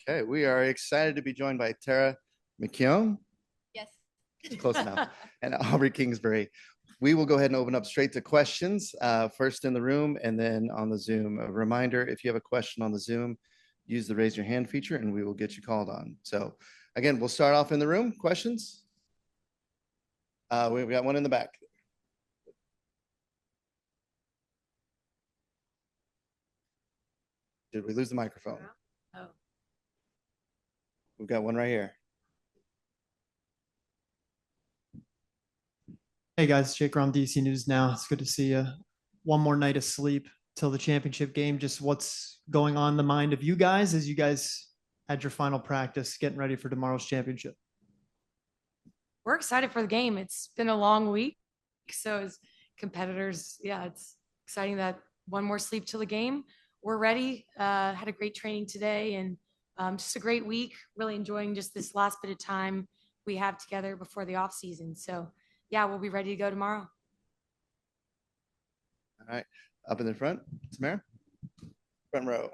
Okay, we are excited to be joined by Tara McKeown. Yes. Close enough. And Aubrey Kingsbury. We will go ahead and open up straight to questions, first in the room and then on the Zoom. A reminder, if you have a question on the Zoom, use the raise your hand feature and we will get you called on. So again, we'll start off in the room. Questions? We've got one in the back. Did we lose the microphone? Oh. We've got one right here. Hey guys, Jake on DC News Now. It's good to see you. One more night of sleep till the championship game. Just what's going on in the mind of you guys as you guys had your final practice, getting ready for tomorrow's championship? We're excited for the game. It's been a long week. So as competitors, yeah, it's exciting that one more sleep till the game. We're ready. Had a great training today and just a great week. Really enjoying just this last bit of time we have together before the off season. So yeah, we'll be ready to go tomorrow. All right, up in the front, Tamara, front row.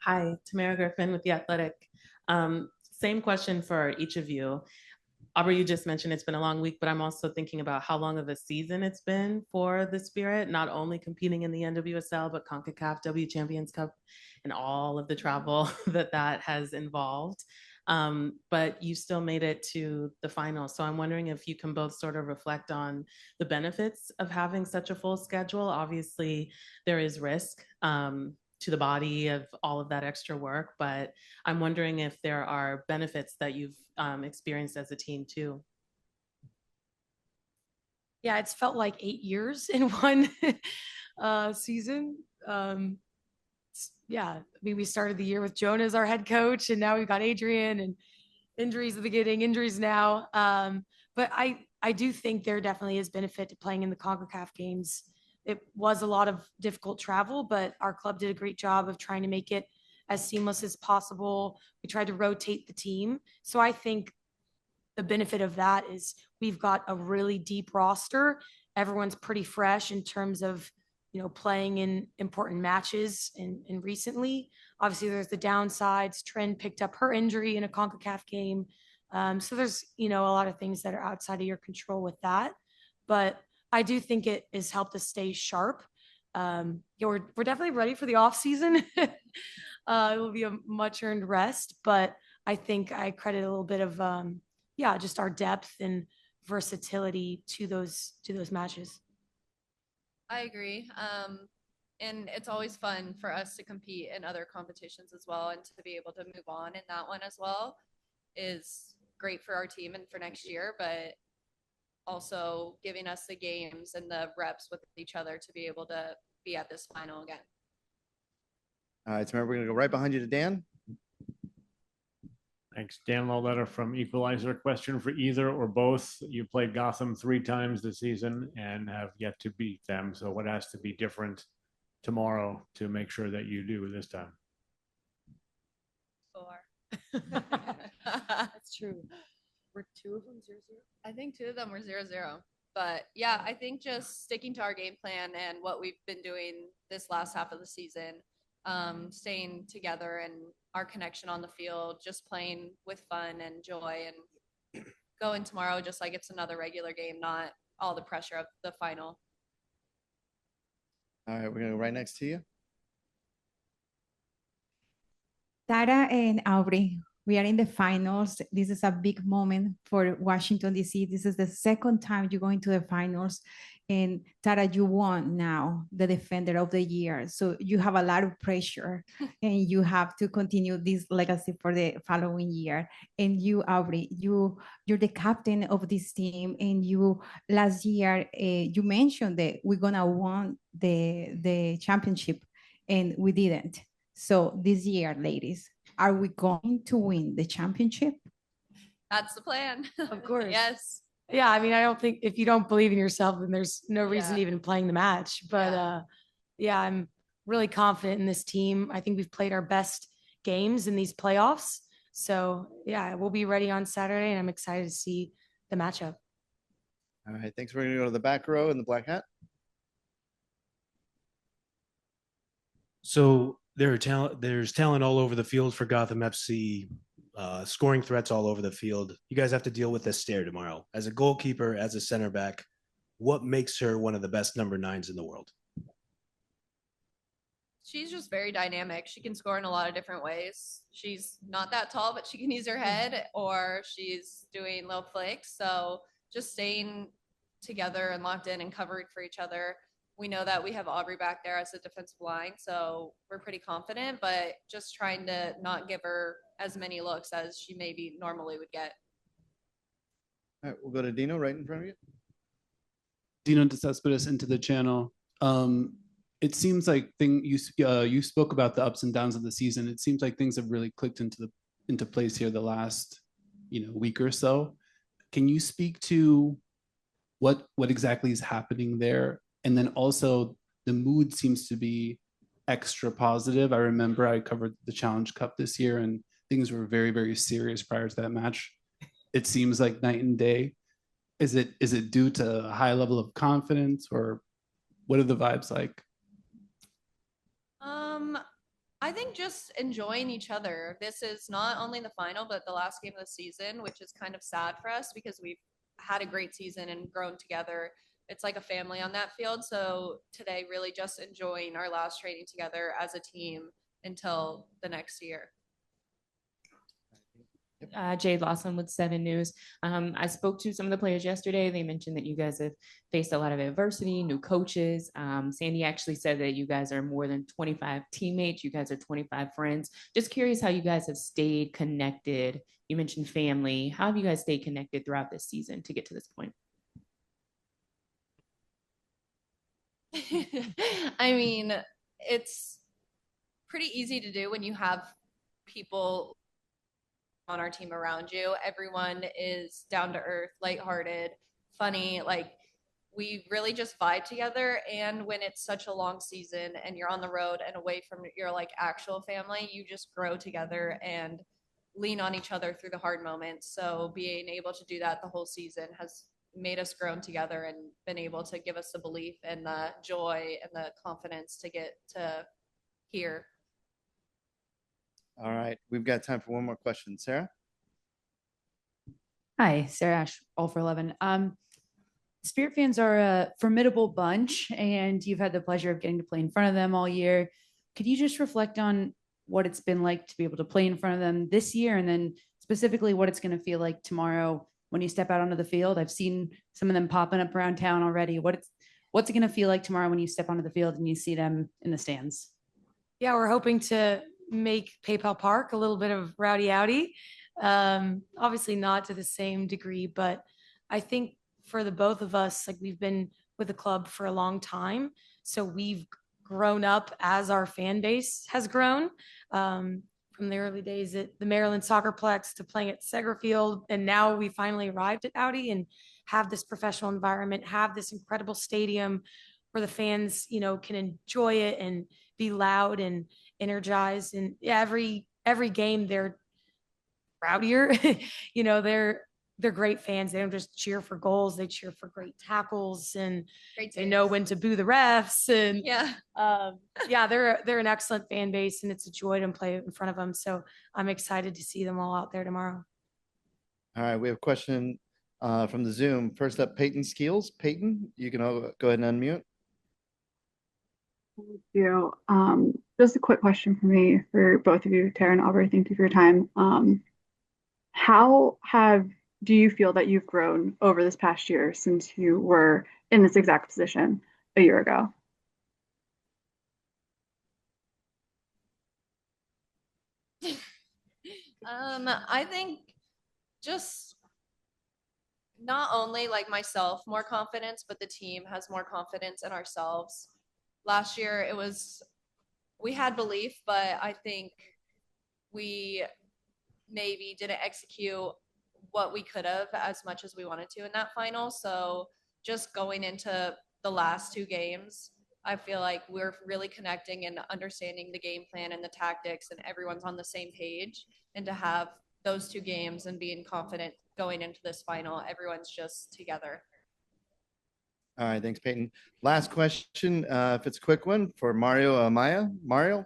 Hi, Tamara Griffin with The Athletic. Same question for each of you. Aubrey, you just mentioned it's been a long week, but I'm also thinking about how long of a season it's been for the Spirit, not only competing in the NWSL, but CONCACAF W Champions Cup and all of the travel that has involved. But you still made it to the final. So I'm wondering if you can both sort of reflect on the benefits of having such a full schedule. Obviously, there is risk to the body of all of that extra work, but I'm wondering if there are benefits that you've experienced as a team too. Yeah, it's felt like 8 years in one season. Yeah, I mean, we started the year with Jonah as our head coach, and now we've got Adrian, and injuries at the beginning, injuries now. But I do think there definitely is benefit to playing in the CONCACAF games. It was a lot of difficult travel, but our club did a great job of trying to make it as seamless as possible. We tried to rotate the team. So I think the benefit of that is we've got a really deep roster. Everyone's pretty fresh in terms of, playing in important matches and recently. Obviously, there's the downsides. Trent picked up her injury in a CONCACAF game. So there's, a lot of things that are outside of your control with that. But I do think it has helped us stay sharp. We're definitely ready for the off season. It will be a much earned rest, but I think I credit a little bit of, just our depth and versatility to those matches. I agree. And it's always fun for us to compete in other competitions as well, and to be able to move on in that one as well is great for our team and for next year, but also giving us the games and the reps with each other to be able to be at this final again. All right, so we're going to go right behind you to Dan. Thanks. Dan Loletta from Equalizer. Question for either or both. You played Gotham 3 times this season and have yet to beat them. So what has to be different tomorrow to make sure that you do this time? That's true. Were 2 of them 0-0? I think 2 of them were 0-0. But yeah, I think just sticking to our game plan and what we've been doing this last half of the season, staying together and our connection on the field, just playing with fun and joy, and going tomorrow just like it's another regular game, not all the pressure of the final. All right, we're going to go right next to you. Tara and Aubrey, we are in the finals. This is a big moment for Washington, D.C. This is the second time you go into the finals. And Tara, you won now the Defender of the Year. So you have a lot of pressure and you have to continue this legacy for the following year. And you, Aubrey, you're the captain of this team. And you last year, you mentioned that we're going to win the championship and we didn't. So this year, ladies, are we going to win the championship? That's the plan. Of course. Yes. Yeah, I mean, I don't think if you don't believe in yourself, then there's no reason even playing the match. But I'm really confident in this team. I think we've played our best games in these playoffs. So yeah, we'll be ready on Saturday, and I'm excited to see the matchup. All right, thanks. We're going to go to the back row in the black hat. So there's talent all over the field for Gotham FC, scoring threats all over the field. You guys have to deal with this stare tomorrow. As a goalkeeper, as a center back, what makes her one of the best number 9s in the world? She's just very dynamic. She can score in a lot of different ways. She's not that tall, but she can use her head, or she's doing low flicks. So just staying together and locked in and covering for each other. We know that we have Aubrey back there as a defensive line, so we're pretty confident, but just trying to not give her as many looks as she maybe normally would get. All right, we'll go to Dino right in front of you. Dino DeCespedes into the channel. It seems like you spoke about the ups and downs of the season. It seems like things have really clicked into place here the last week or so. Can you speak to what exactly is happening there? And then also the mood seems to be extra positive. I remember I covered the Challenge Cup this year and things were very, very serious prior to that match. It seems like night and day. Is it due to a high level of confidence, or what are the vibes like? I think just enjoying each other. This is not only the final, but the last game of the season, which is kind of sad for us because we've had a great season and grown together. It's like a family on that field. So today, really just enjoying our last training together as a team until the next year. Jade Lawson with 7 News. I spoke to some of the players yesterday. They mentioned that you guys have faced a lot of adversity, new coaches. Sandy actually said that you guys are more than 25 teammates. You guys are 25 friends. Just curious how you guys have stayed connected. You mentioned family. How have you guys stayed connected throughout this season to get to this point? I mean, it's pretty easy to do when you have people on our team around you. Everyone is down to earth, lighthearted, funny. Like, we really just vibe together. And when it's such a long season and you're on the road and away from your like actual family, you just grow together and lean on each other through the hard moments. So being able to do that the whole season has made us grown together and been able to give us the belief and the joy and the confidence to get to here. All right, we've got time for one more question. Sarah? Hi, Sarah Ash, All for 11. Spirit fans are a formidable bunch, and you've had the pleasure of getting to play in front of them all year. Could you just reflect on what it's been like to be able to play in front of them this year, and then specifically what it's going to feel like tomorrow when you step out onto the field? I've seen some of them popping up around town already. What's it going to feel like tomorrow when you step onto the field and you see them in the stands? Yeah, we're hoping to make PayPal Park a little bit of rowdy. Obviously not to the same degree, but I think for the both of us, like, we've been with the club for a long time. So we've grown up as our fan base has grown, from the early days at the Maryland Soccerplex to playing at Segra Field. And now we finally arrived at Audi and have this professional environment, have this incredible stadium where the fans, can enjoy it and be loud and energized. And every game they're rowdier. They're great fans. They don't just cheer for goals, they cheer for great tackles, and they know when to boo the refs. And they're an excellent fan base, and it's a joy to play in front of them. So I'm excited to see them all out there tomorrow. All right, we have a question from the Zoom. First up, Peyton Skeels. Peyton, you can go ahead and unmute. Thank you. Just a quick question for me, for both of you, Tara and Aubrey. Thank you for your time. How do you feel that you've grown over this past year since you were in this exact position a year ago? I think just not only like myself, more confidence, but the team has more confidence in ourselves. Last year we had belief, but I think we maybe didn't execute what we could have as much as we wanted to in that final. So just going into the last 2 games, I feel like we're really connecting and understanding the game plan and the tactics, and everyone's on the same page. And to have those 2 games and being confident going into this final, everyone's just together. All right, thanks, Peyton. Last question, if it's a quick one for Mario Amaya. Mario?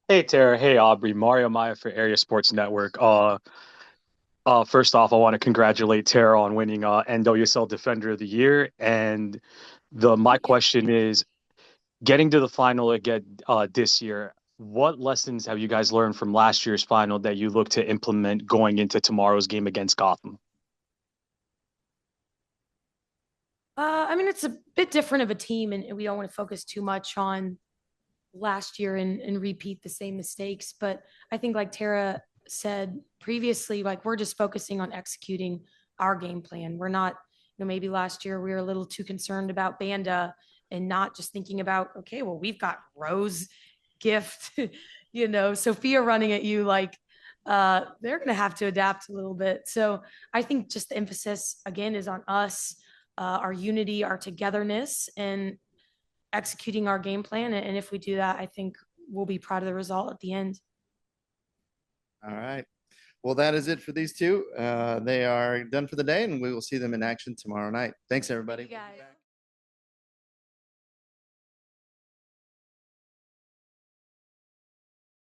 Hey Tara, hey Aubrey, Mario Maya for Area Sports Network. First off, I want to congratulate Tara on winning NWSL Defender of the Year. And my question is, getting to the final again this year, what lessons have you guys learned from last year's final that you look to implement going into tomorrow's game against Gotham? I mean, it's a bit different of a team, and we don't want to focus too much on last year and repeat the same mistakes. But I think, like Tara said previously, like we're just focusing on executing our game plan. We're not, maybe last year we were a little too concerned about Banda and not just thinking about, okay, well, we've got Rose, Gift, Sophia running at you, like they're going to have to adapt a little bit. So I think just the emphasis again is on us, our unity, our togetherness, and executing our game plan. And if we do that, I think we'll be proud of the result at the end. All right. Well, that is it for these two. They are done for the day, and we will see them in action tomorrow night. Thanks, everybody. You guys.